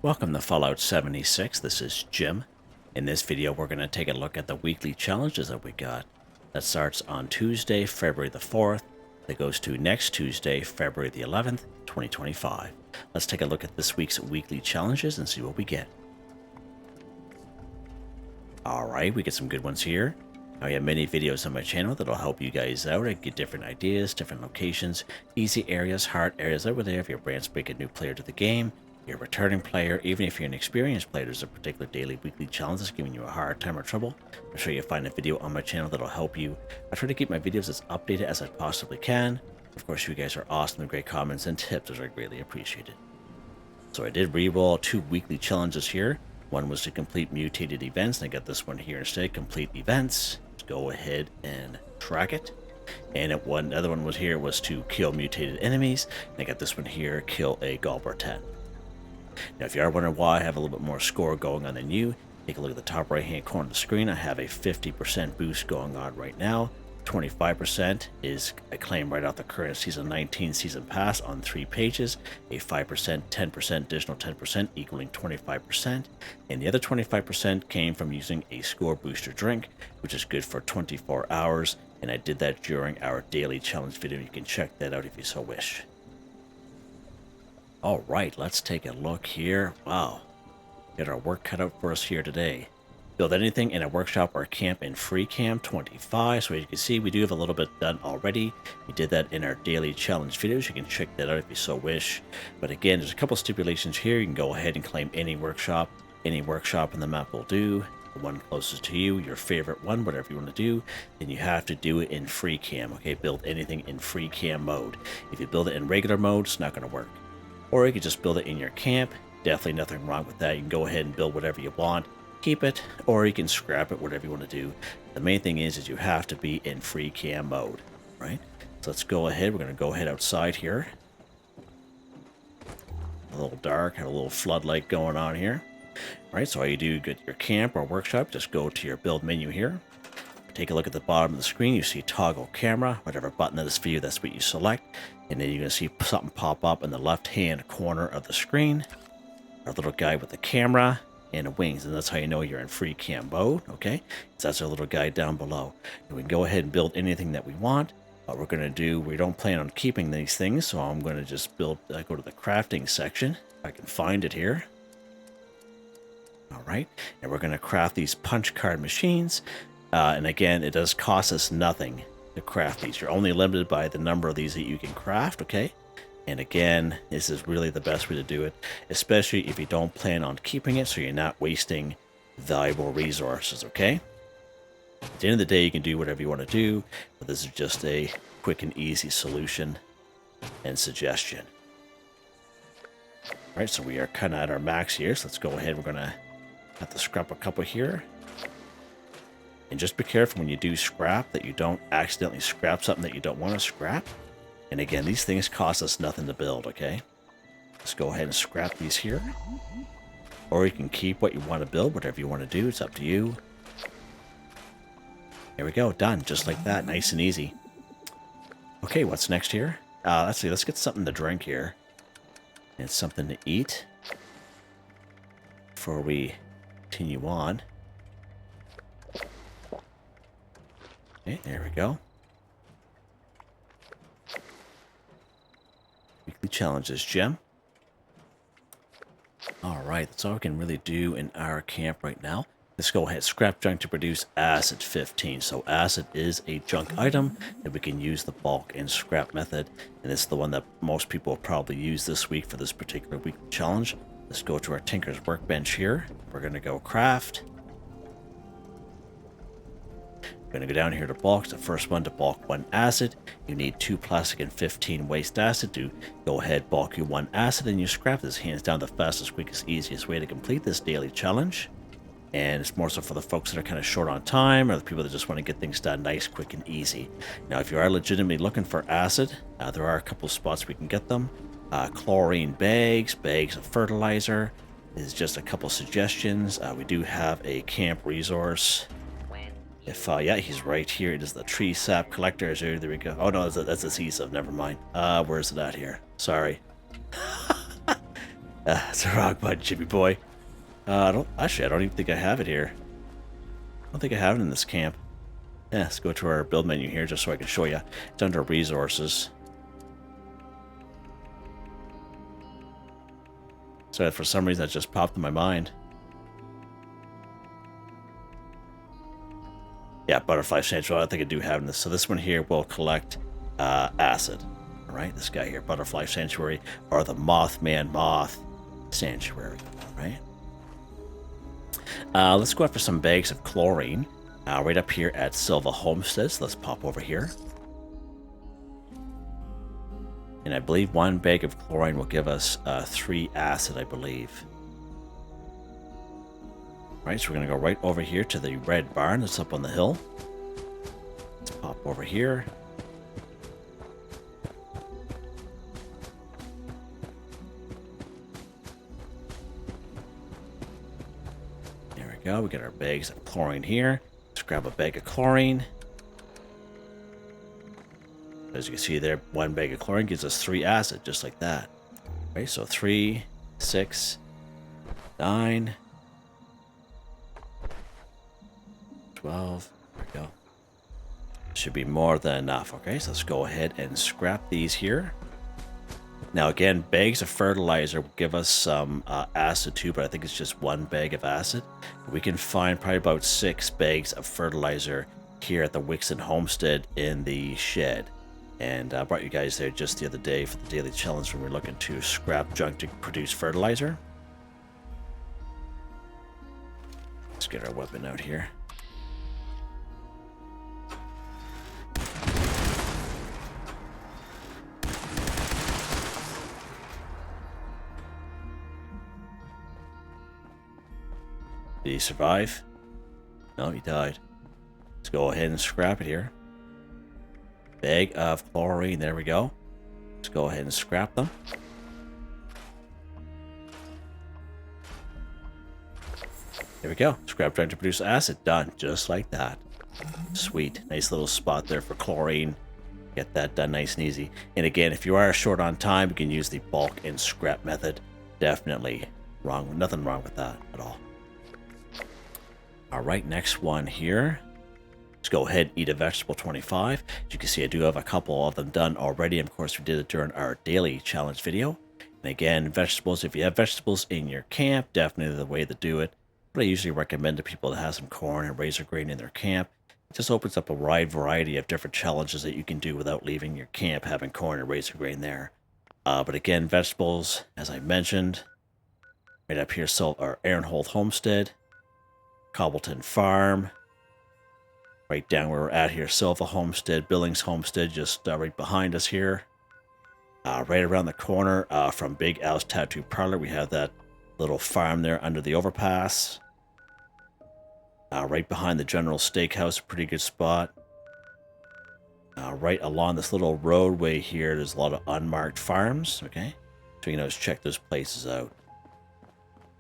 Welcome to Fallout 76. This is Jim. In this video, we're going to take a look at the weekly challenges that we got. That starts on Tuesday, February the 4th. That goes to next Tuesday, February the 11th, 2025. Let's take a look at this week's weekly challenges and see what we get. Alright, we get some good ones here. I have many videos on my channel that'll help you guys out and get different ideas, different locations, easy areas, hard areas over there if you're brand spanking new player to the game. You're a returning player, even if you're an experienced player, there's a particular daily, weekly challenge that's giving you a hard time or trouble. I'm sure you'll find a video on my channel that'll help you. I try to keep my videos as updated as I possibly can. Of course, you guys are awesome with great comments and tips, which I greatly appreciated. So I did re-roll 2 weekly challenges here. One was to complete mutated events, and I got this one here instead, complete events. Let's go ahead and track it. And another one was here was to kill mutated enemies, and I got this one here, kill a Gulper 10. Now, if you are wondering why I have a little bit more score going on than you, take a look at the top right hand corner of the screen. I have a 50% boost going on right now. 25% is a claim right off the current Season 19 Season Pass on 3 pages. A 5%, 10%, additional 10% equaling 25%. And the other 25% came from using a score booster drink, which is good for 24 hours. And I did that during our daily challenge video. You can check that out if you so wish. Alright, let's take a look here. Wow, got our work cut out for us here today. Build anything in a workshop or camp in free camp 25. So as you can see, we do have a little bit done already. We did that in our daily challenge videos. You can check that out if you so wish. But again, there's a couple stipulations here. You can go ahead and claim any workshop. Any workshop in the map will do. The one closest to you, your favorite one, whatever you want to do. Then you have to do it in free cam. Okay, build anything in free cam mode. If you build it in regular mode, it's not going to work. Or you could just build it in your camp. Definitely nothing wrong with that. You can go ahead and build whatever you want. Keep it, or you can scrap it, whatever you want to do. The main thing is you have to be in free cam mode, right? So let's go ahead. We're going to go ahead outside here. A little dark, have a little floodlight going on here. All right, so all you do, get your camp or workshop, just go to your build menu here. Take a look at the bottom of the screen. You see toggle camera, whatever button that is for you, that's what you select. And then you're going to see something pop up in the left-hand corner of the screen. Our little guy with the camera and the wings, and that's how you know you're in free cam mode, okay? So that's our little guy down below. And we can go ahead and build anything that we want. What we're going to do, we don't plan on keeping these things, so I'm going to just build, go to the crafting section. If I can find it here. All right, and we're going to craft these punch card machines. And again, it does cost us nothing to craft these. You're only limited by the number of these that you can craft, okay? And again, this is really the best way to do it, especially if you don't plan on keeping it, so you're not wasting valuable resources, okay? At the end of the day, you can do whatever you want to do, but this is just a quick and easy solution and suggestion. All right, so we are kind of at our max here, so let's go ahead. We're going to have to scrap a couple here. And just be careful when you do scrap that you don't accidentally scrap something that you don't want to scrap. And again, these things cost us nothing to build, okay? Let's go ahead and scrap these here. Or you can keep what you want to build, whatever you want to do. It's up to you. There we go, done. Just like that, nice and easy. Okay, what's next here? Let's see, let's get something to drink here. And something to eat. Before we continue on. Okay, there we go. Weekly challenges, Gem. Alright, that's all we can really do in our camp right now. Let's go ahead. Scrap junk to produce acid 15. So acid is a junk item that we can use the bulk and scrap method. And it's the one that most people will probably use this week for this particular weekly challenge. Let's go to our Tinker's Workbench here. We're going to go craft. We're going to go down here to bulk. The first one to bulk 1 acid. You need 2 plastic and 15 waste acid to go ahead, bulk you 1 acid, and you scrap this. Hands down the fastest, quickest, easiest way to complete this daily challenge. And it's more so for the folks that are kind of short on time or the people that just want to get things done nice, quick, and easy. Now, if you are legitimately looking for acid, there are a couple spots we can get them. Chlorine bags, bags of fertilizer is just a couple suggestions. We do have a camp resource. If, yeah, he's right here. It is the tree sap collector. There we go. Oh, no, that's a adhesive. Never mind. Where's it at here? Sorry. It's a wrong button, Jimmy boy. I don't even think I have it here. I don't think I have it in this camp. Yeah, let's go to our build menu here just so I can show you. It's under resources. So for some reason that just popped in my mind. Yeah, Butterfly Sanctuary, I think I do have this. So this one here will collect acid. All right, this guy here, Butterfly Sanctuary, or the Mothman Moth Sanctuary. All right. Let's go after some bags of chlorine. Right up here at Silva Homestead. So let's pop over here. And I believe 1 bag of chlorine will give us 3 acid, I believe. Alright, so we're going to go right over here to the red barn that's up on the hill. Let's pop over here. There we go. We got our bags of chlorine here. Let's grab a bag of chlorine. As you can see there, 1 bag of chlorine gives us 3 acid, just like that. Right, so 3, 6, 9, 12. There we go. Should be more than enough. Okay, so let's go ahead and scrap these here. Now again, bags of fertilizer will give us some acid too, but I think it's just 1 bag of acid. We can find probably about 6 bags of fertilizer here at the Wixon Homestead in the shed. And I brought you guys there just the other day for the daily challenge when we're looking to scrap junk to produce fertilizer. Let's get our weapon out here. Did he survive? No, he died. Let's go ahead and scrap it here. Bag of chlorine, there we go. Let's go ahead and scrap them. There we go. Scrap junk to produce acid. Done. Just like that. Sweet. Nice little spot there for chlorine. Get that done nice and easy. And again, if you are short on time, you can use the bulk and scrap method. Definitely wrong. Nothing wrong with that at all. Alright, next one here. Let's go ahead and eat a vegetable 25. As you can see, I do have a couple of them done already. Of course, we did it during our daily challenge video. And again, vegetables, if you have vegetables in your camp, definitely the way to do it. But I usually recommend to people to have some corn and razor grain in their camp. It just opens up a wide variety of different challenges that you can do without leaving your camp having corn and razor grain there. But again, vegetables, as I mentioned, right up here, so our Aaronhold Homestead, Cobbleton Farm, right down where we're at here, Silva Homestead, Billings Homestead, just right behind us here. Right around the corner from Big Al's Tattoo Parlor, we have that little farm there under the overpass. Right behind the General Steakhouse, a pretty good spot. Right along this little roadway here, there's a lot of unmarked farms, okay? So you can always check those places out.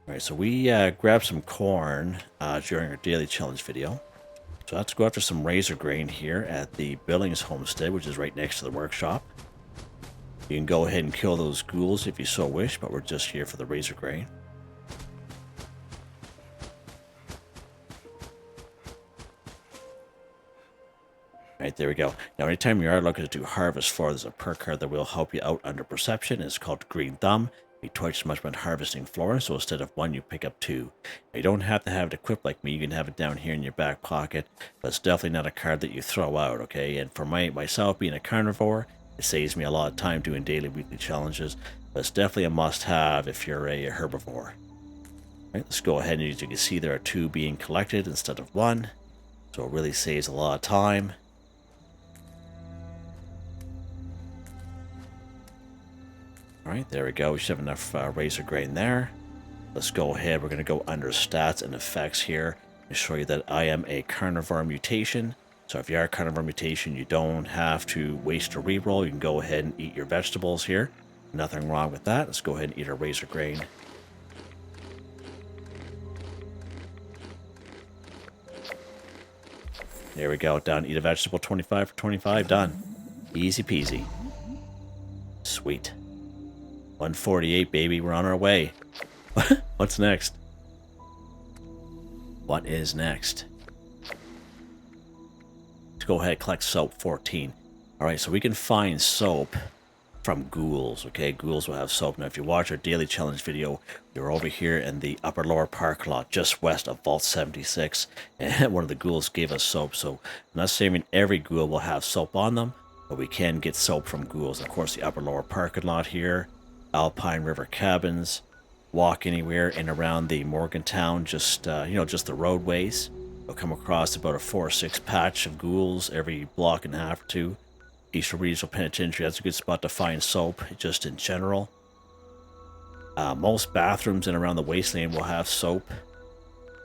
Alright, so we grabbed some corn during our daily challenge video. So let's go after some razor grain here at the Billings Homestead, which is right next to the workshop. You can go ahead and kill those ghouls if you so wish, but we're just here for the razor grain. Alright, there we go. Now, anytime you are looking to do harvest for, there's a perk card that will help you out under perception. It's called Green Thumb. You twice as much when harvesting flora, so instead of 1, you pick up 2. Now, you don't have to have it equipped like me. You can have it down here in your back pocket, but it's definitely not a card that you throw out, okay? And for myself, being a carnivore, it saves me a lot of time doing daily, weekly challenges, but it's definitely a must-have if you're a herbivore. All right, let's go ahead, and as you can see, there are 2 being collected instead of 1, so it really saves a lot of time. Alright, there we go. We should have enough razor grain there. Let's go ahead. We're going to go under stats and effects here and show you that I am a carnivore mutation. So if you are a carnivore mutation, you don't have to waste a reroll. You can go ahead and eat your vegetables here. Nothing wrong with that. Let's go ahead and eat our razor grain. There we go. Done. Eat a vegetable 25 for 25. Done. Easy peasy. Sweet. 148, baby. We're on our way. What's next? What is next? Let's go ahead and collect soap 14. Alright, so we can find soap from ghouls, okay? Ghouls will have soap. Now, if you watch our daily challenge video, you're over here in the upper lower park lot, just west of Vault 76, and one of the ghouls gave us soap. So I'm not saying every ghoul will have soap on them, but we can get soap from ghouls. Of course, the upper lower parking lot here, Alpine River Cabins, walk anywhere in around the Morgantown, just just the roadways. You'll come across about a 4 or 6 patch of ghouls every block and a half or two. Eastern Regional Penitentiary, that's a good spot to find soap, just in general. Most bathrooms in around the Wasteland will have soap.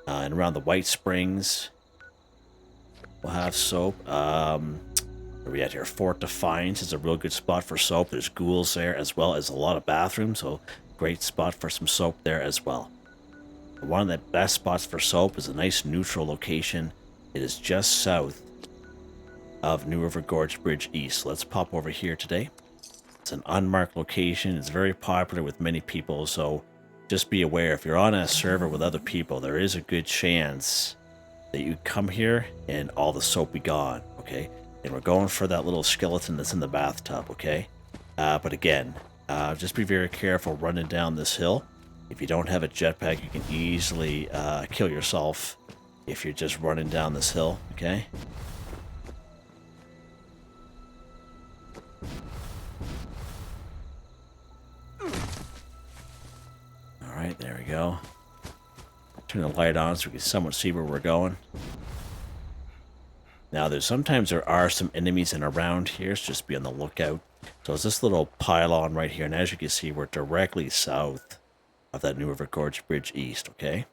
And around the White Springs will have soap. Where we at here? Fort Defiance is a real good spot for soap. There's ghouls there, as well as a lot of bathrooms, so great spot for some soap there as well. One of the best spots for soap is a nice neutral location. It is just south of New River Gorge Bridge East. Let's pop over here today. It's an unmarked location. It's very popular with many people, so just be aware if you're on a server with other people, there is a good chance that you come here and all the soap be gone, okay? And we're going for that little skeleton that's in the bathtub, okay? But again, just be very careful running down this hill. If you don't have a jetpack, you can easily kill yourself if you're just running down this hill, okay? Alright, there we go. Turn the light on so we can somewhat see where we're going. Now, sometimes there are some enemies in around here, so just be on the lookout. So it's this little pylon right here, and as you can see, we're directly south of that New River Gorge Bridge East, okay?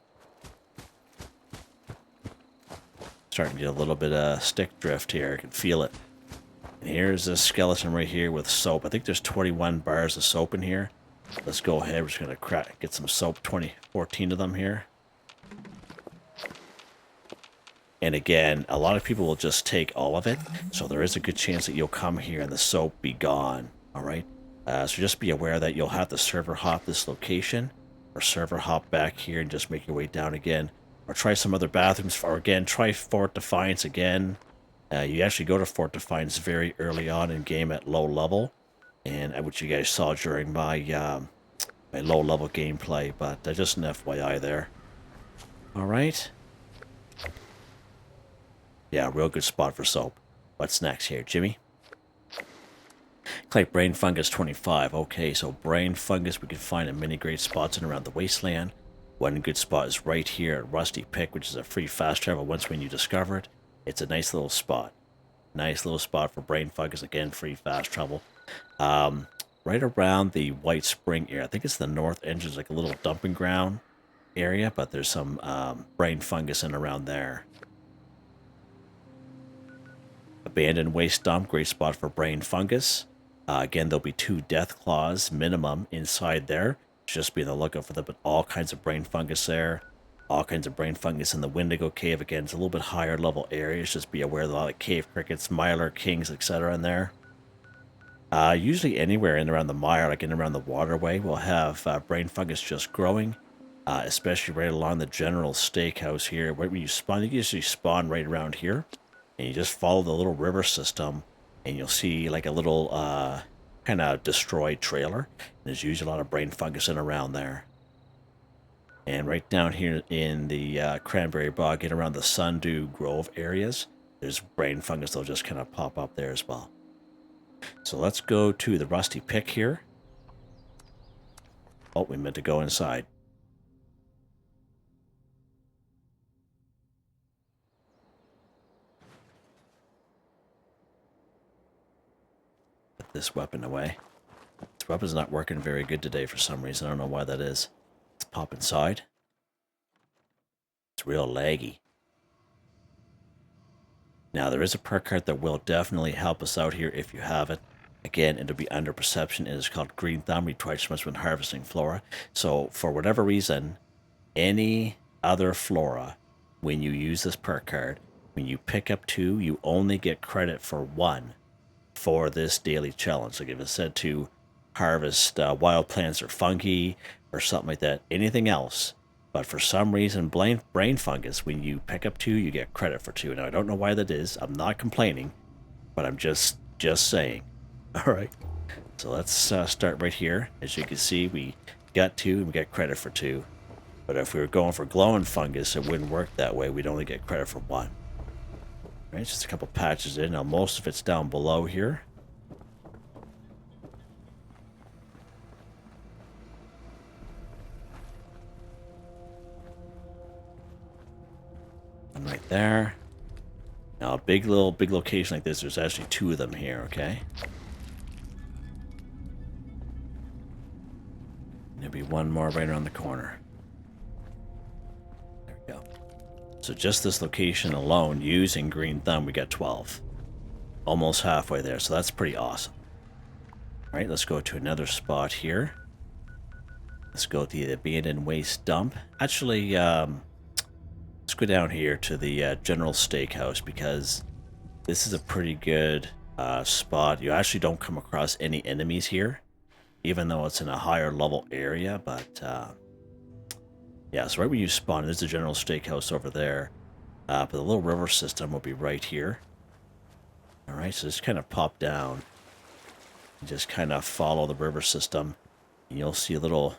Starting to get a little bit of stick drift here, I can feel it. And here's this skeleton right here with soap. I think there's 21 bars of soap in here. Let's go ahead, we're just going to get some soap, 14 of them here. And again, a lot of people will just take all of it, so there is a good chance that you'll come here and the soap be gone, alright? So just be aware that you'll have to server hop this location, or server hop back here and just make your way down again. Or try some other bathrooms, or again, try Fort Defiance again. You actually go to Fort Defiance very early on in game at low level, and which you guys saw during my my low level gameplay, but just an FYI there. Alright. Yeah, real good spot for soap. What's next here, Jimmy? Collect Brain Fungus 25. Okay, so Brain Fungus we can find in many great spots in around the Wasteland. One good spot is right here at Rusty Pick, which is a free fast travel once when you discover it. It's a nice little spot. Nice little spot for Brain Fungus. Again, free fast travel. Right around the White Spring area. I think it's the north entrance, like a little dumping ground area, but there's some Brain Fungus in around there. Abandoned Waste Dump, great spot for Brain Fungus. Again, there'll be 2 Death Claws minimum inside there. Just be on the lookout for them, but all kinds of Brain Fungus there. All kinds of Brain Fungus in the Wendigo Cave. Again, it's a little bit higher level areas. Just be aware of a lot of cave crickets, Mylar Kings, etc. in there. Usually anywhere in around the mire, like in around the waterway, we'll have Brain Fungus just growing. Especially right along the General Steakhouse here. Right when you spawn, you usually spawn right around here. And you just follow the little river system, and you'll see like a little kind of destroyed trailer. And there's usually a lot of Brain Fungus in around there. And right down here in the Cranberry Bog, in around the Sundew Grove areas, there's Brain Fungus that'll just kind of pop up there as well. So let's go to the Rusty Pick here. Oh, we meant to go inside. This weapon away. This weapon's not working very good today for some reason. I don't know why that is. Let's pop inside. It's real laggy. Now, there is a perk card that will definitely help us out here if you have it. Again, it'll be under perception. It is called Green Thumb. We twice as much when harvesting flora. So, for whatever reason, any other flora, when you use this perk card, when you pick up 2, you only get credit for 1. For this daily challenge. Like if it said to harvest wild plants or fungi, or something like that, anything else. But for some reason, brain fungus, when you pick up 2, you get credit for 2. Now, I don't know why that is. I'm not complaining, but I'm just saying. All right. So let's start right here. As you can see, we got 2 and we get credit for 2. But if we were going for glowing fungus, it wouldn't work that way. We'd only get credit for 1. All right, just a couple patches in. Now, most of it's down below here. And right there. Now, a big location like this, there's actually 2 of them here, okay? There'll be 1 more right around the corner. There we go. So just this location alone, using Green Thumb, we got 12. Almost halfway there, so that's pretty awesome. All right, let's go to another spot here. Let's go to the abandoned waste dump. Actually, let's go down here to the General Steakhouse, because this is a pretty good spot. You actually don't come across any enemies here, even though it's in a higher level area. But yeah, so right when you spawn, there's the General Steakhouse over there. But the little river system will be right here. All right, so just kind of pop down and just kind of follow the river system, and you'll see little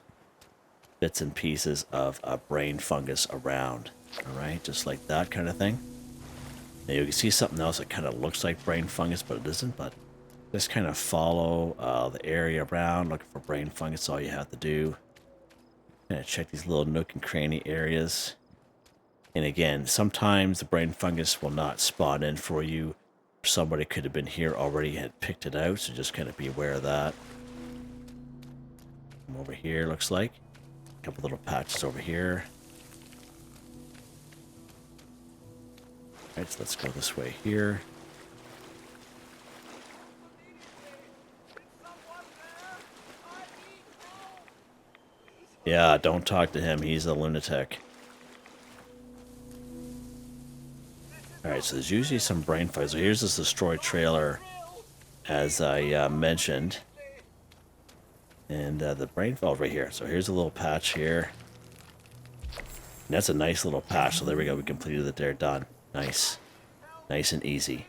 bits and pieces of brain fungus around. All right, just like that kind of thing. Now you can see something else that kind of looks like brain fungus, but it isn't. But just kind of follow the area around, looking for brain fungus. All you have to do. Kind of check these little nook and cranny areas. And again, sometimes the brain fungus will not spawn in for you. Somebody could have been here already and had picked it out, so just kind of be aware of that. Come over here, looks like. A couple little patches over here. Alright, so let's go this way here. Yeah, don't talk to him. He's a lunatic. Alright, so there's usually some brain fires. So here's this destroyed trailer, as I mentioned. And the brain fell right here. So here's a little patch here. And that's a nice little patch. So there we go. We completed it there. Done. Nice. Nice and easy.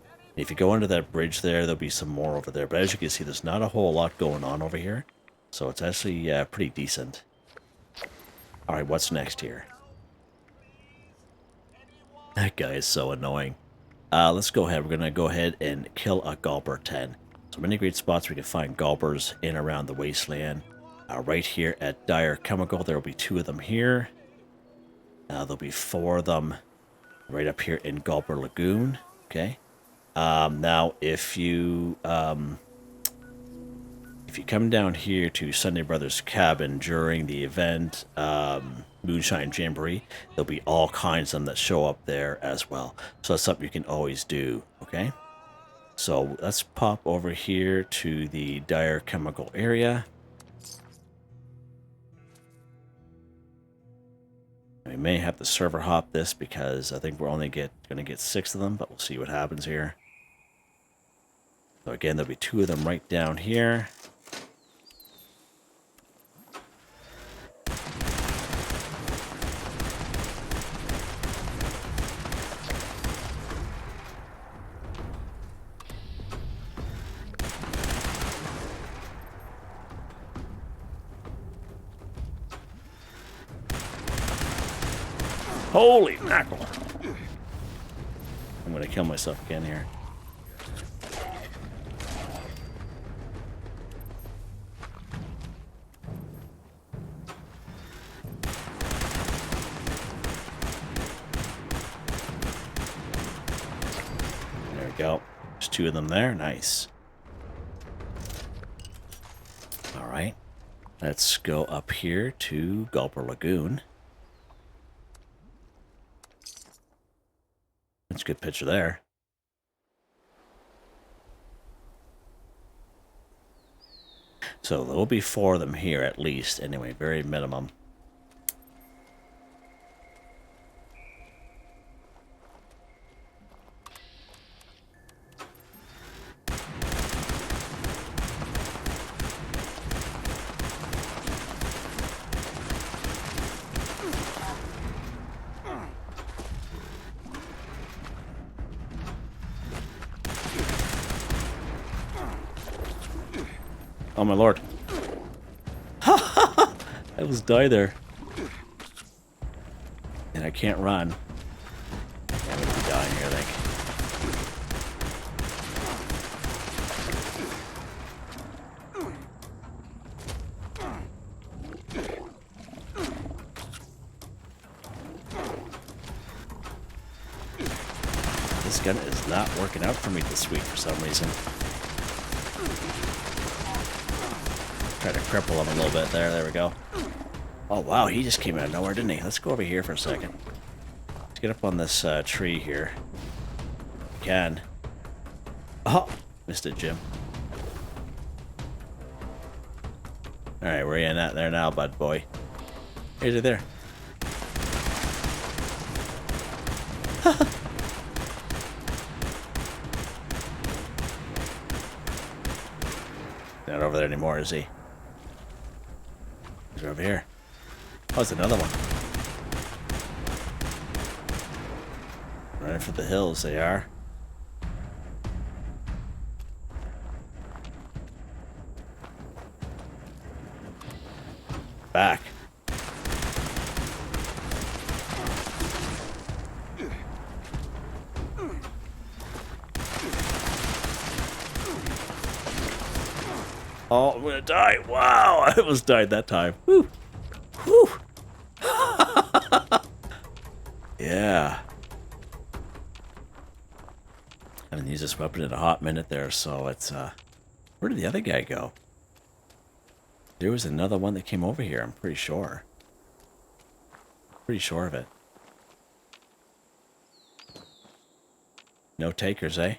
And if you go under that bridge there, there'll be some more over there. But as you can see, there's not a whole lot going on over here. So it's actually pretty decent. Alright, what's next here? That guy is so annoying. Let's go ahead. We're going to go ahead and kill a Gulper 10. So many great spots we can find Gulpers in around the wasteland. Right here at Dire Chemical, there will be 2 of them here. There'll be 4 of them right up here in Gulper Lagoon. Okay. Now, if you come down here to Sunday Brothers Cabin during the event, Moonshine Jamboree, there'll be all kinds of them that show up there as well. So that's something you can always do, okay? So let's pop over here to the Dire Chemical area. We may have to server hop this because I think we're only going to get 6 of them, but we'll see what happens here. So again, there'll be 2 of them right down here. Holy mackerel. I'm going to kill myself again here. There we go. There's 2 of them there. Nice. All right. Let's go up here to Gulper Lagoon. That's a good picture there. So there will be 4 of them here at least. Anyway, very minimum. Oh my lord. I almost died there. And I can't run. Yeah, I'm gonna be dying here, I think. This gun is not working out for me this week for some reason. Try to cripple him a little bit there. There we go. Oh, wow. He just came out of nowhere, didn't he? Let's go over here for a second. Let's get up on this tree here. We can. Oh, missed it, Jim. Alright, where are you at there now, bud boy? Here's it there. Not over there anymore, is he? He's over here. Oh, it's another one. Running for the hills, they are. Back. Oh, I'm gonna die. Wow, I almost died that time. Whew. Whew. Yeah. I haven't used this weapon in a hot minute there, so it's, where did the other guy go? There was another one that came over here, I'm pretty sure. Pretty sure of it. No takers, eh?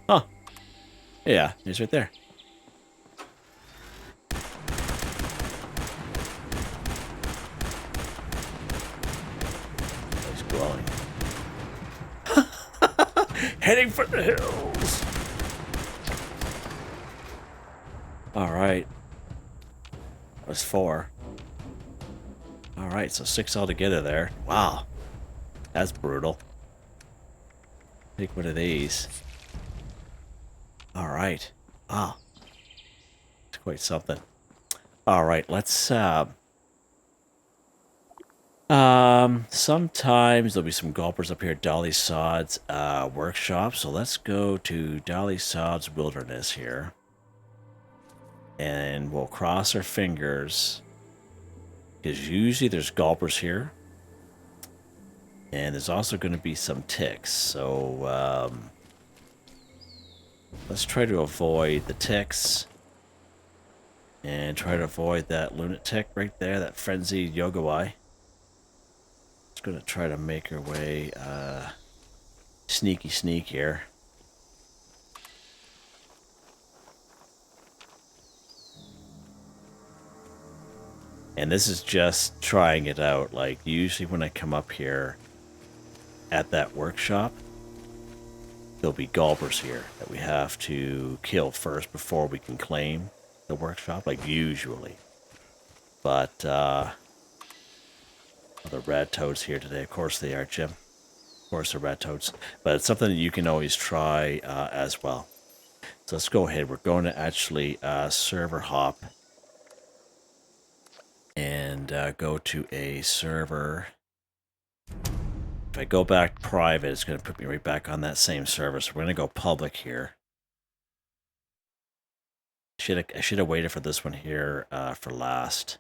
Huh. Yeah, he's right there. He's glowing. Heading for the hills. Alright. That was 4. Alright, so 6 altogether there. Wow. That's brutal. Take one of these. Alright. Wow. It's quite something. Alright, let's sometimes there'll be some gulpers up here at Dolly Sod's workshop. So let's go to Dolly Sod's Wilderness here. And we'll cross our fingers. Because usually there's gulpers here. And there's also going to be some ticks. So let's try to avoid the ticks. And try to avoid that lunatic right there, that frenzied Yogawai. Just going to try to make our way sneaky sneak here. And this is just trying it out. Like, usually when I come up here at that workshop, there'll be gulpers here that we have to kill first before we can claim the workshop, like usually. But, the rat toads here today. Of course they are, Jim. Of course they're rat toads. But it's something that you can always try as well. So let's go ahead. We're going to actually server hop. And go to a server. If I go back private, it's going to put me right back on that same server. So we're going to go public here. I should have waited for this one here for last.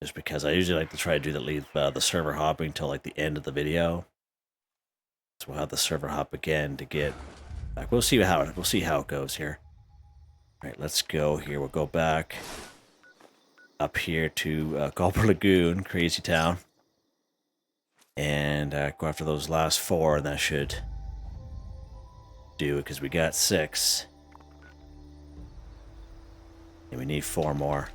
Just because I usually like to try to do leave the server hopping until like the end of the video. So we'll have the server hop again to get back. We'll see how it goes here. All right, let's go here. We'll go back up here to Gulper Lagoon, Crazy Town, and go after those last 4, and that should do it because we got 6, and we need 4 more.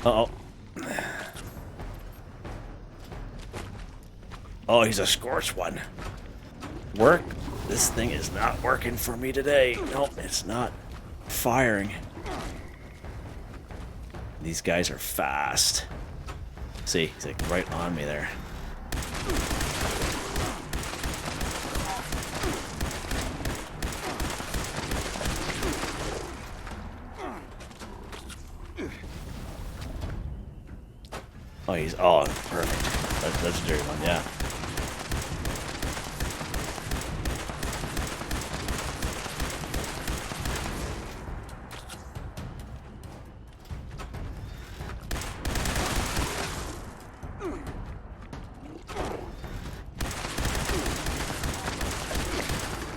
Uh-oh. Oh, he's a scorched one. Work? This thing is not working for me today. Nope, it's not firing. These guys are fast. See, he's like right on me there. Oh, he's perfect. That's a dirty one, yeah.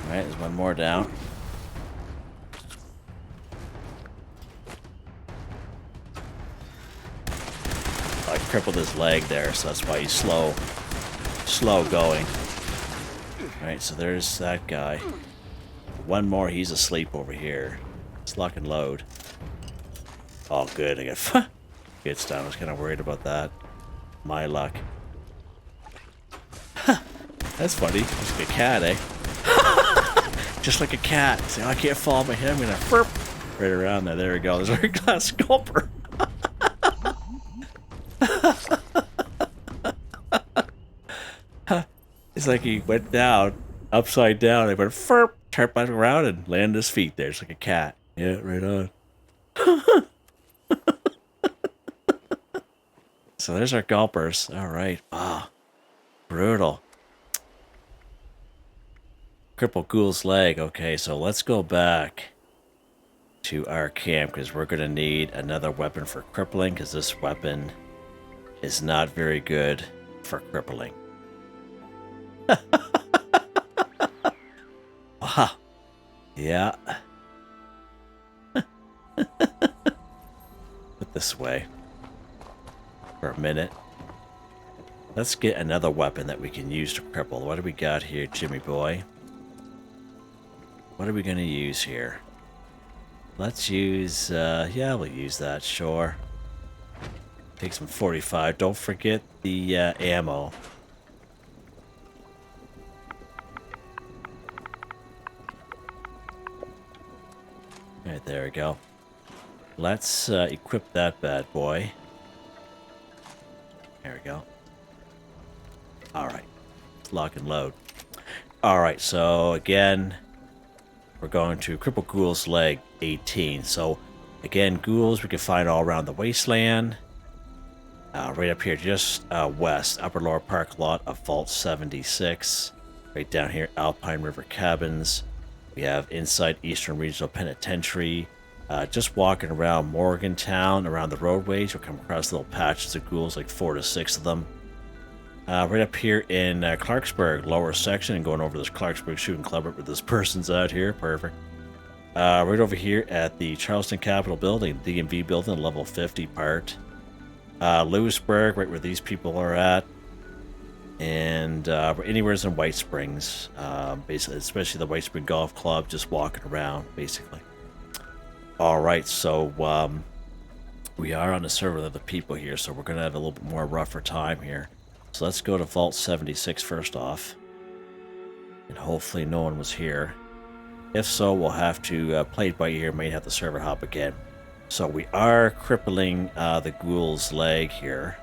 Alright, there's one more down. I crippled his leg there, so that's why he's slow going. Alright, so there's that guy. One more, he's asleep over here. Let's lock and load. Oh, good, I got gets down. I was kind of worried about that. My luck. That's funny. Just like a cat, eh? Just like a cat. See, I can't fall on my head. I'm gonna burp right around there. There we go. There's our glass gulper. It's like he went down, upside down. I went burp, turned back around, and landed his feet there. It's like a cat. Yeah, right on. So there's our gulpers. All right. Wow. Brutal. Cripple Ghoul's leg. Okay, so let's go back to our camp because we're going to need another weapon for crippling because this weapon is not very good for crippling. Wow. Yeah. Put this way for a minute. Let's get another weapon that we can use to cripple. What do we got here, Jimmy boy? What are we going to use here? Let's use, yeah, we'll use that, sure. Take some 45. Don't forget the ammo. Alright, there we go. Let's equip that bad boy. There we go. Alright. Lock and load. Alright, so again, we're going to Cripple Ghoul's leg 18. So again, ghouls we can find all around the wasteland. Right up here, just west, upper lower park lot of Vault 76. Right down here, Alpine River Cabins. We have inside Eastern Regional Penitentiary. Just walking around Morgantown, around the roadways, you'll come across little patches of ghouls, like 4 to 6 of them. Right up here in Clarksburg, lower section, and going over this Clarksburg shooting club where this person's out here. Perfect. Right over here at the Charleston Capitol building, DMV building, level 50 part. Lewisburg, right where these people are at. And anywhere in White Springs, basically, especially the White Spring Golf Club, just walking around, basically. All right, so we are on a server with other people here, so we're going to have a little bit more rougher time here. So let's go to Vault 76 first off. And hopefully no one was here. If so, we'll have to play it by ear, might have the server hop again. So we are crippling the ghoul's leg here.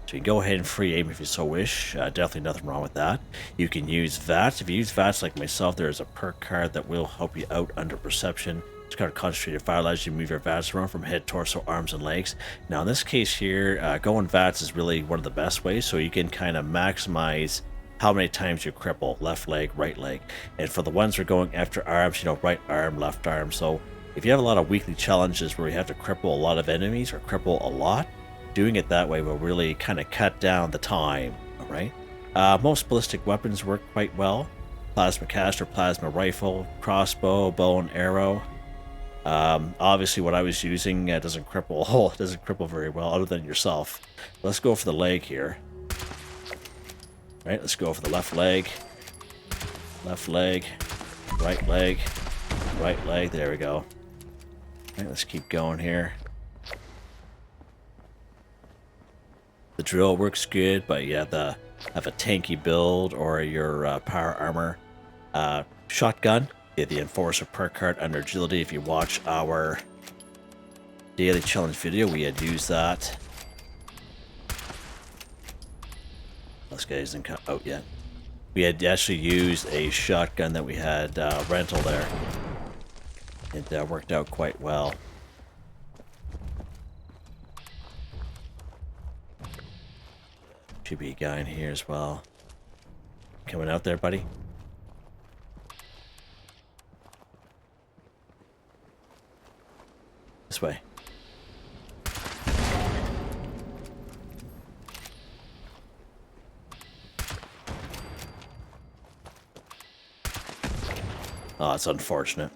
So you can go ahead and free aim if you so wish. Definitely nothing wrong with that. You can use VATS. If you use VATS like myself, there is a perk card that will help you out under perception. It's called Concentrated Fire, allows you to move your VATS around from head, torso, arms, and legs. Now in this case here, going VATS is really one of the best ways, so you can kind of maximize how many times you cripple, left leg, right leg. And for the ones who are going after arms, you know, right arm, left arm. So if you have a lot of weekly challenges where you have to cripple a lot of enemies or cripple a lot, doing it that way will really kind of cut down the time, all right? Most ballistic weapons work quite well. Plasma caster, plasma rifle, crossbow, bow and arrow. Obviously what I was using doesn't cripple very well other than yourself. Let's go for the leg here. All right, let's go for the left leg, right leg, right leg, there we go. All right, let's keep going here. The drill works good, but yeah, the have a tanky build or your power armor shotgun, get the Enforcer perk card under agility. If you watch our daily challenge video, we had used that. This guy isn't come out yet. We had actually used a shotgun that we had rental there. It worked out quite well. Should be a guy in here as well. Coming out there, buddy? This way. Oh, it's unfortunate.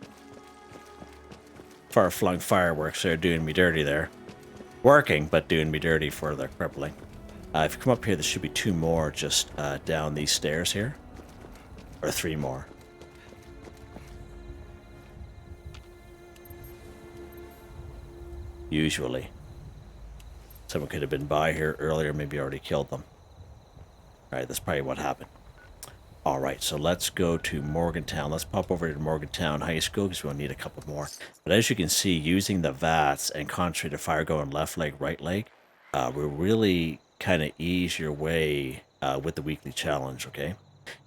Far-flung fireworks are doing me dirty there. Working, but doing me dirty for the crippling. If you come up here, there should be 2 more just down these stairs here. Or 3 more. Usually. Someone could have been by here earlier, maybe already killed them. Alright, that's probably what happened. Alright, so let's go to Morgantown. Let's pop over to Morgantown High School because we'll need a couple more. But as you can see, using the VATS and concentrated fire going left leg, right leg, will really kind of ease your way with the weekly challenge, okay?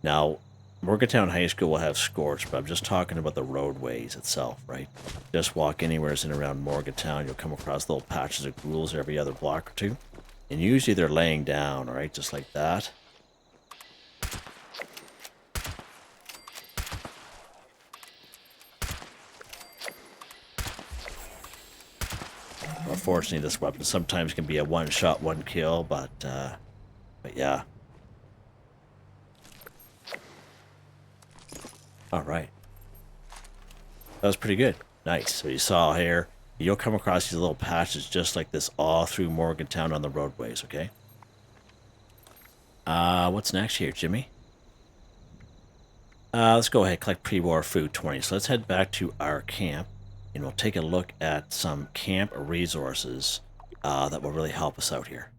Now, Morgantown High School will have Scorch, but I'm just talking about the roadways itself, right? Just walk anywhere in and around Morgantown, you'll come across little patches of ghouls every other block or two. And usually they're laying down, all right, just like that. Unfortunately, this weapon sometimes can be a one-shot, one-kill, but yeah. All right. That was pretty good. Nice. So you saw here, you'll come across these little patches just like this all through Morgantown on the roadways, okay? What's next here, Jimmy? Let's go ahead and collect pre-war food 20. So let's head back to our camp. And we'll take a look at some camp resources that will really help us out here.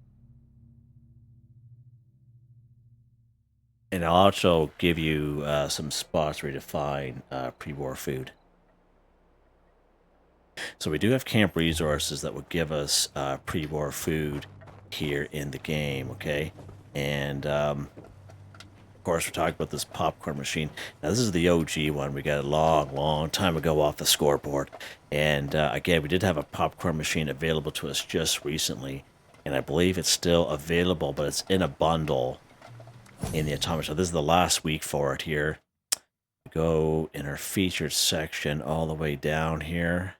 And I'll also give you some spots where you find pre-war food. So we do have camp resources that will give us pre-war food here in the game, okay? And of course, we're talking about this popcorn machine. Now, this is the OG one. We got a long time ago off the scoreboard. And again, we did have a popcorn machine available to us just recently. And I believe it's still available, but it's in a bundle in the atomic. So this is the last week for it here. Go in our featured section all the way down here.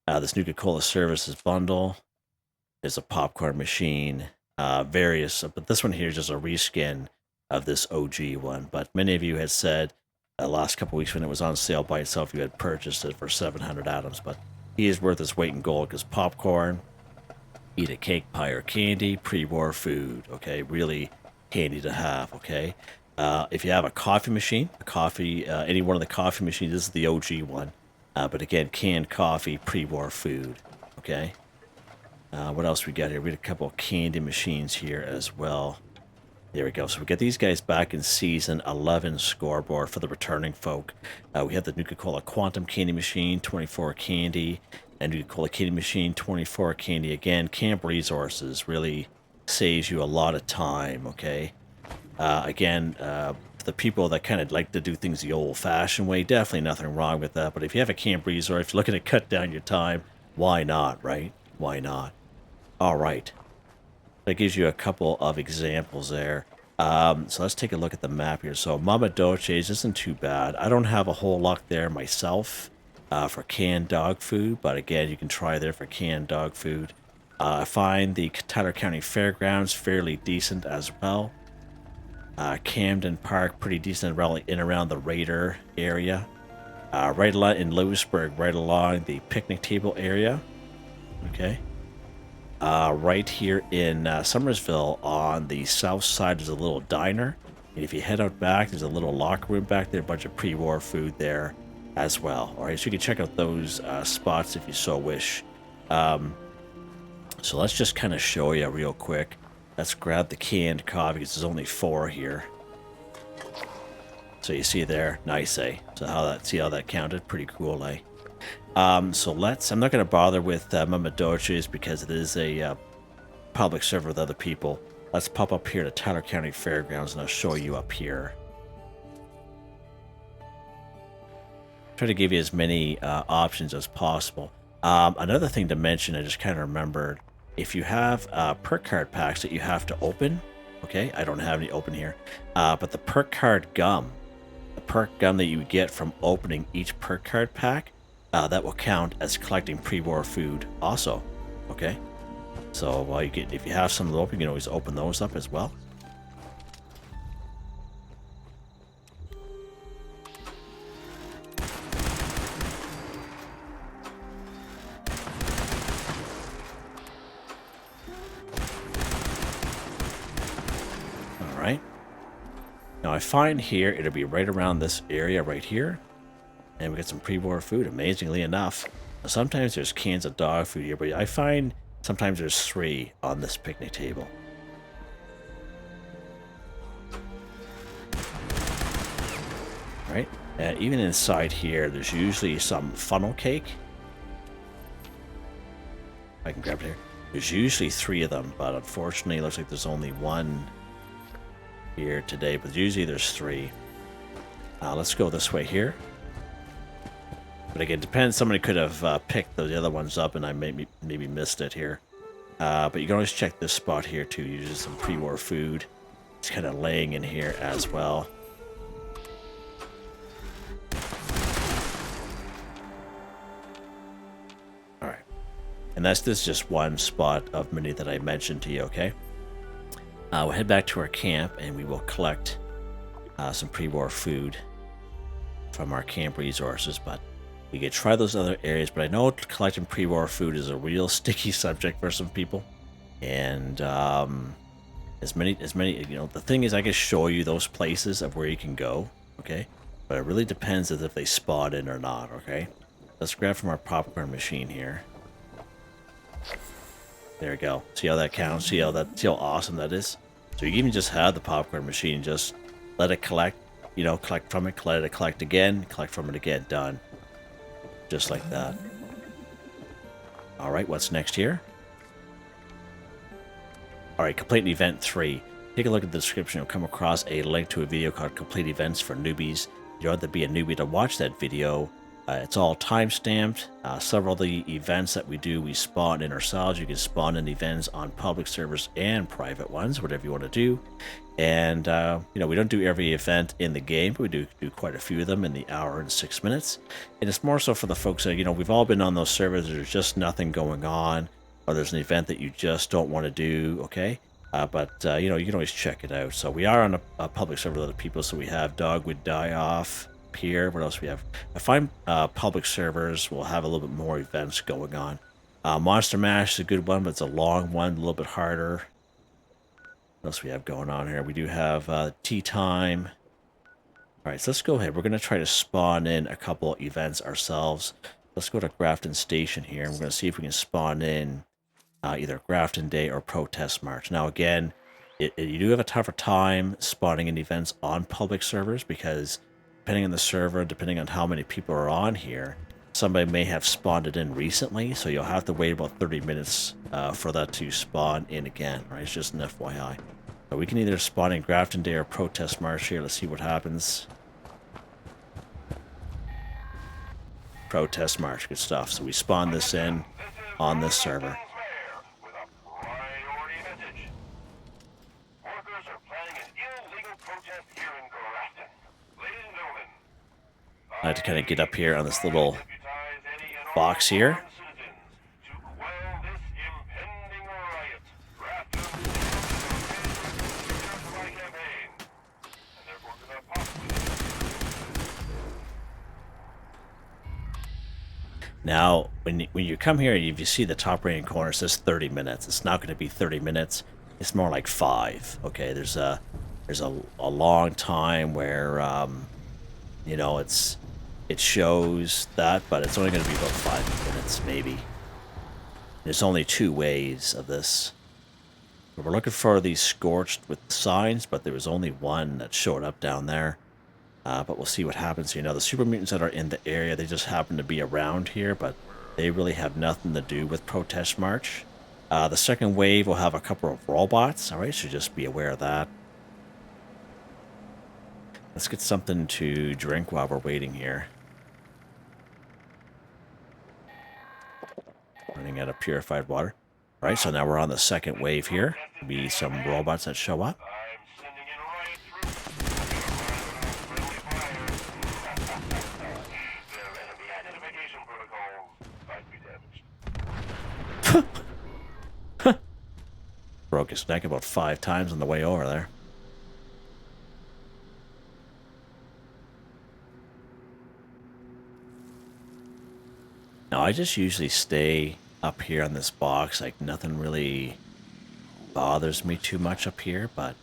This Nuka-Cola Services bundle is a popcorn machine. Various, but this one here is just a reskin of this OG one. But many of you had said last couple weeks when it was on sale by itself, you had purchased it for 700 atoms. But he is worth its weight in gold because popcorn, eat a cake, pie, or candy, pre-war food. Okay, really handy to have. Okay, if you have a coffee machine, any one of the coffee machines, this is the OG one. But again, canned coffee, pre-war food. Okay. What else we got here? We got a couple of candy machines here as well. There we go. So we get these guys back in Season 11 scoreboard for the returning folk. We have the Nuka-Cola Quantum Candy Machine, 24 candy, and Nuka-Cola Candy Machine, 24 candy. Again, camp resources really saves you a lot of time, okay? Again, the people that kind of like to do things the old-fashioned way, definitely nothing wrong with that. But if you have a camp resource, if you're looking to cut down your time, why not, right? Why not? All right. That gives you a couple of examples there. So let's take a look at the map here. So Mama Dolce's isn't too bad. I don't have a whole lot there myself for canned dog food, but again, you can try there for canned dog food. I find the Tyler County Fairgrounds fairly decent as well. Camden Park, pretty decent in around the Raider area. Right in Lewisburg, right along the picnic table area. Okay. Right here in Summersville on the south side is a little diner. And if you head out back, there's a little locker room back there, a bunch of pre-war food there as well. All right, so you can check out those spots if you so wish. So let's just kind of show you real quick let's grab the canned coffee because there's only 4 here. So you see there, nice, eh? So see how that counted? Pretty cool, eh? So I'm not going to bother with Mamadoches because it is a public server with other people. Let's pop up here to Tyler County Fairgrounds and I'll show you up here. Try to give you as many options as possible. Another thing to mention, I just kind of remembered, if you have perk card packs that you have to open, okay, I don't have any open here, but the perk card gum, the perk gum that you get from opening each perk card pack, that will count as collecting pre-war food also, okay? So if you have some open, you can always open those up as well. Alright. Now I find here, it'll be right around this area right here. And we get some pre-war food, amazingly enough. Now, sometimes there's cans of dog food here, but I find sometimes there's 3 on this picnic table. Right? And even inside here, there's usually some funnel cake. I can grab it here. There's usually 3 of them, but unfortunately, it looks like there's only 1 here today. But usually there's 3. Let's go this way here. But again, it depends. Somebody could have picked the other ones up, and I maybe missed it here. But you can always check this spot here too. Usually some pre-war food. It's kind of laying in here as well. All right, and this is just one spot of many that I mentioned to you. Okay, we'll head back to our camp, and we will collect some pre-war food from our camp resources, but. We could try those other areas, but I know collecting pre-war food is a real sticky subject for some people. And as many, the thing is, I can show you those places of where you can go, okay? But it really depends if they spot in or not, okay? Let's grab from our popcorn machine here. There we go. See how that counts? See how awesome that is? So you even just have the popcorn machine, just let it collect, collect from it, let it collect again, collect from it again, done. Just like that. Alright, what's next here? Alright, complete event 3. Take a look at the description. You'll come across a link to a video called Complete Events for Newbies. You don't have to be a newbie to watch that video. It's all time-stamped. Several of the events that we do, we spawn in ourselves. You can spawn in events on public servers and private ones, whatever you want to do. And, we don't do every event in the game, but we do quite a few of them in the hour and 6 minutes. And it's more so for the folks that, we've all been on those servers. There's just nothing going on, or there's an event that you just don't want to do, okay? But you can always check it out. So we are on a public server with other people, so we have Dogwood Die Off here. What else we have? I find public servers will have a little bit more events going on. Monster Mash is a good one, but it's a long one, a little bit harder. What else we have going on here? We do have Tea Time. All right, so let's go ahead. We're going to try to spawn in a couple events ourselves. Let's go to Grafton Station here, and we're going to see if we can spawn in either Grafton Day or Protest March. Now, again, you do have a tougher time spawning in events on public servers because depending on the server, depending on how many people are on here, somebody may have spawned it in recently, so you'll have to wait about 30 minutes for that to spawn in again, right? It's just an FYI. But we can either spawn in Grafton Day or Protest March here. Let's see what happens. Protest March, good stuff. So we spawn this in on this server. I had to kind of get up here on this little box here. Now, when you come here, if you see the top right corner, it says 30 minutes. It's not going to be 30 minutes. It's more like 5. Okay, there's a long time where it shows that, but it's only going to be about 5 minutes maybe. There's only 2 ways of this. We're looking for the Scorched with signs, but there was only one that showed up down there. But we'll see what happens here. Now, the super mutants that are in the area, they just happen to be around here, but they really have nothing to do with Protest March. The second wave will have a couple of robots, alright, so just be aware of that. Let's get something to drink while we're waiting here. Running out of purified water. Alright, so now we're on the second wave here. There'll be some robots that show up. Broke his neck about 5 times on the way over there. Now, I just usually stay up here on this box. Like, nothing really bothers me too much up here. But,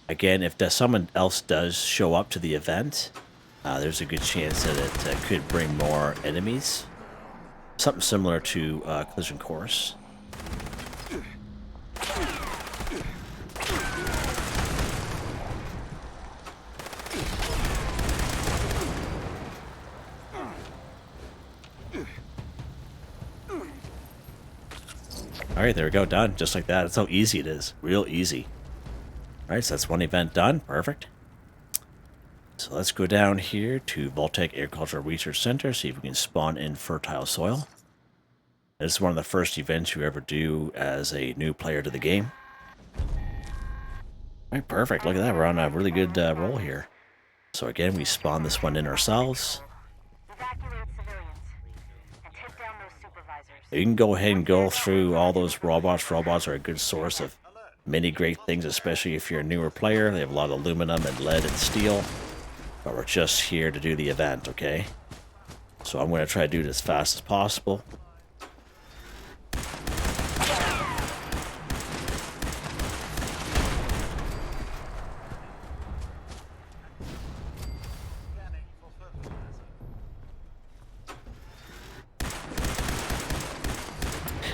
again, if someone else does show up to the event, there's a good chance that it could bring more enemies. Something similar to Collision Course. Alright, there we go, done. Just like that. That's how easy it is. Real easy. Alright, so that's one event done. Perfect. So let's go down here to Voltaic Agricultural Research Center, see if we can spawn in fertile soil. This is one of the first events you ever do as a new player to the game. Alright, perfect. Look at that. We're on a really good roll here. So again, we spawn this one in ourselves. You can go ahead and go through all those robots. Robots are a good source of many great things, especially if you're a newer player. They have a lot of aluminum and lead and steel. But we're just here to do the event, okay? So I'm going to try to do it as fast as possible.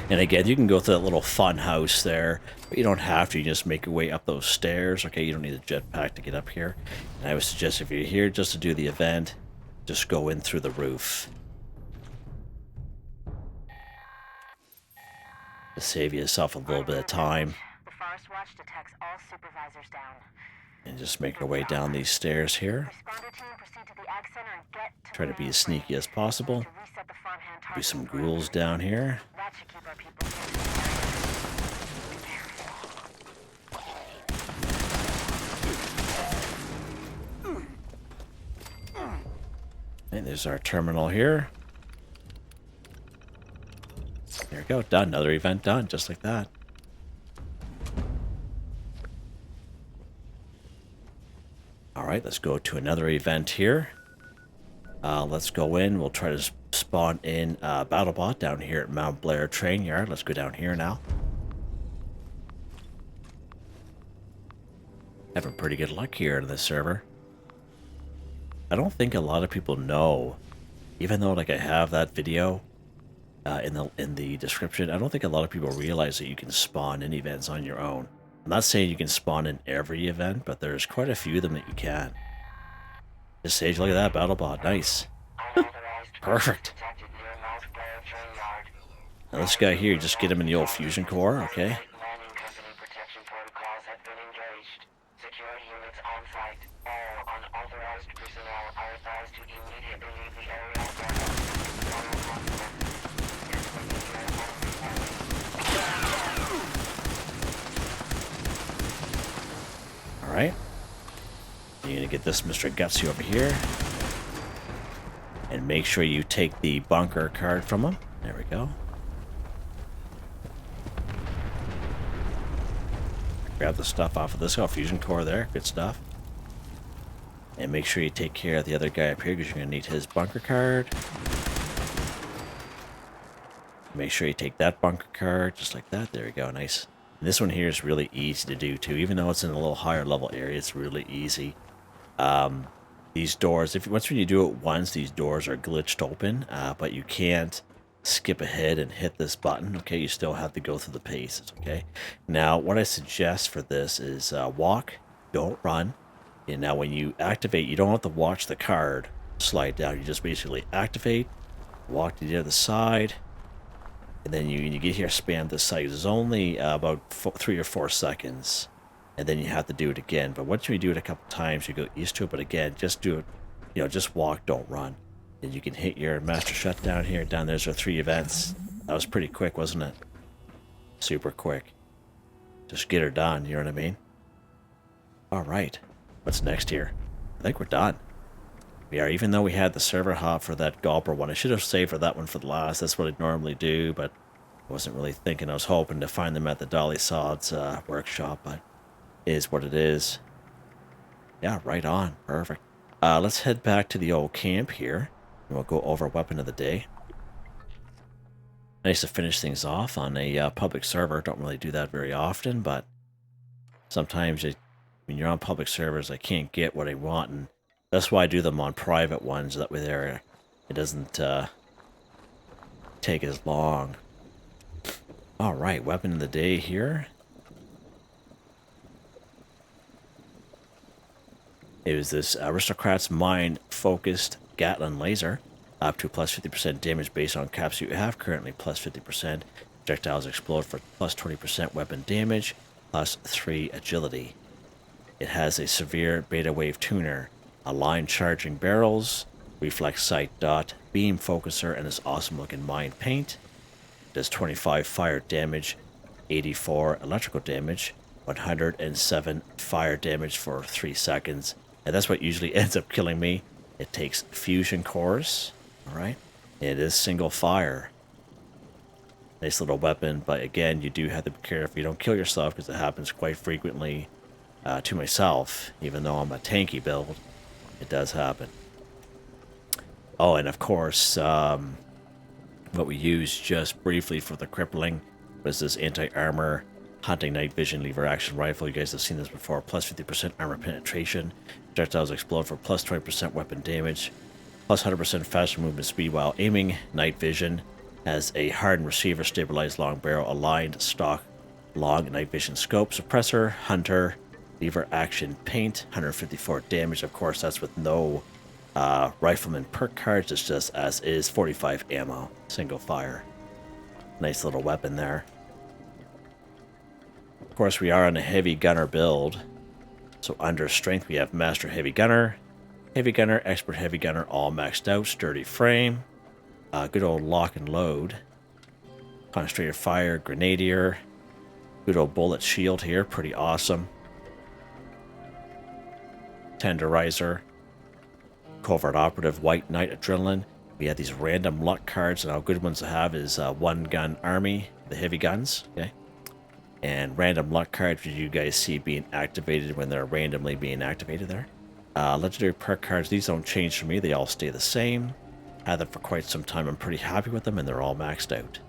And again, you can go through that little fun house there, but you don't have to. You just make your way up those stairs. Okay, you don't need a jetpack to get up here. And I would suggest if you're here just to do the event, just go in through the roof. To save yourself a little bit of time. The Forest Watch detects all supervisors down. And just make your way down these stairs here. Try to be as sneaky as possible. Do some ghouls down here. And there's our terminal here. There we go, done. Another event done, just like that. Alright, let's go to another event here. Let's go in. We'll try to spawn in BattleBot down here at Mount Blair Train Yard. Let's go down here now. Having pretty good luck here in this server. I don't think a lot of people know, even though like I have that video in the description, I don't think a lot of people realize that you can spawn in events on your own. I'm not saying you can spawn in every event, but there's quite a few of them that you can. Just Sage, look at that, BattleBot, nice. Perfect. Now this guy here, just get him in the old fusion core, okay? Alright. You're gonna get this Mr. Gutsy over here. And make sure you take the bunker card from him. There we go. Grab the stuff off of this fusion core there. Good stuff. And make sure you take care of the other guy up here because you're going to need his bunker card. Make sure you take that bunker card just like that. There we go. Nice. And this one here is really easy to do too. Even though it's in a little higher level area, it's really easy. These doors, once when you do it once, these doors are glitched open, but you can't skip ahead and hit this button. Okay, you still have to go through the paces. Okay, now what I suggest for this is walk, don't run. And now when you activate, you don't have to watch the card slide down. You just basically activate, walk to the other side, and then when you get here, spam this side. There's only about 3 or 4 seconds, and then you have to do it again. But once you do it a couple times, you get used to it. But again, just do it, just walk, don't run. And you can hit your master shutdown here. Down there's our 3 events. That was pretty quick, wasn't it? Super quick. Just get her done, you know what I mean? Alright, what's next here? I think we're done. We are, even though we had the server hop for that Gulper one. I should have saved for that one for the last. That's what I normally do, but I wasn't really thinking. I was hoping to find them at the Dolly Sod's workshop, but it is what it is. Yeah, right on. Perfect. Let's head back to the old camp here, and we'll go over weapon of the day. Nice to finish things off on a public server. Don't really do that very often, but sometimes when you're on public servers, I can't get what I want, and that's why I do them on private ones. That way there, it doesn't take as long. Alright, weapon of the day here. It was this Aristocrat's Mind-focused Gatling laser. Up to plus 50% damage based on caps you have. Currently plus 50%. Projectiles explode for plus 20% weapon damage. Plus 3 agility. It has a severe beta wave tuner. Aligned charging barrels, reflex sight dot, beam focuser, and this awesome looking mind paint. Does 25 fire damage, 84 electrical damage, 107 fire damage for 3 seconds. And that's what usually ends up killing me. It takes fusion cores, alright? It is single fire. Nice little weapon, but again, you do have to be careful you don't kill yourself, because it happens quite frequently to myself, even though I'm a tanky build. It does happen. Oh, and of course, what we used just briefly for the crippling was this anti-armor hunting night vision lever action rifle. You guys have seen this before. Plus 50% armor penetration. Projectiles explode for plus 20% weapon damage. Plus 100% faster movement speed while aiming. Night vision has a hardened receiver, stabilized long barrel, aligned stock, long night vision scope, suppressor, hunter, lever action paint, 154 damage. Of course, that's with no rifleman perk cards. It's just as is 45 ammo, single fire. Nice little weapon there. Of course, we are on a heavy gunner build. So under strength, we have master heavy gunner, expert heavy gunner, all maxed out, sturdy frame, good old lock and load, concentrated fire, grenadier, good old bullet shield here, pretty awesome. Tenderizer, covert operative, white knight, adrenaline. We have these random luck cards, and how good ones to have is one gun army, the heavy guns, okay, and random luck cards, which you guys see being activated when they're randomly being activated there. Legendary perk cards, these don't change for me, they all stay the same. Had them for quite some time. I'm pretty happy with them, and they're all maxed out.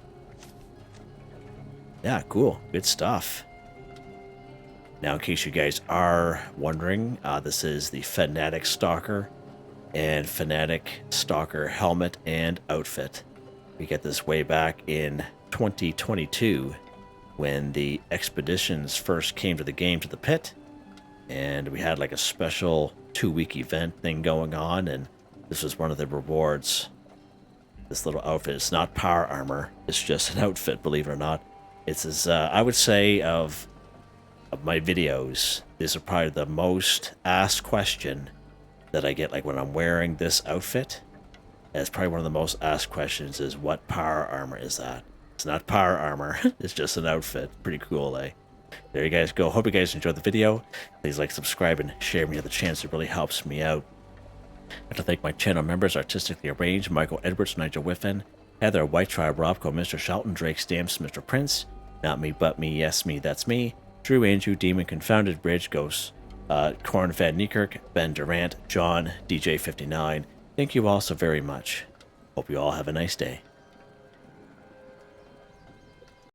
Yeah, cool, good stuff. Now, in case you guys are wondering, this is the Fanatic Stalker and Fanatic Stalker helmet and outfit. We get this way back in 2022 when the expeditions first came to the game, to the pit, and we had like a special 2-week event thing going on, and this was one of the rewards. This little outfit, it's not power armor, it's just an outfit, believe it or not. It's as, I would say, of my videos, these are probably the most asked question that I get, like when I'm wearing this outfit. It's probably one of the most asked questions is, what power armor is that? It's not power armor, it's just an outfit. Pretty cool, eh? There you guys go. Hope you guys enjoyed the video. Please like, subscribe, and share when you have the chance. It really helps me out. I'd like to thank my channel members, Artistically Arranged, Michael Edwards, Nigel Wiffen, Heather, Whitetribe, Robco, Mr. Shelton, Drake Stamps, Mr.Prince, NotMeButMeYesMeThatsMe, Drew, Andrew, Demon, Confoundedbridge, Ghost, Corne van Niekerk, Ben Durant, John, DJ59. Thank you all so very much. Hope you all have a nice day.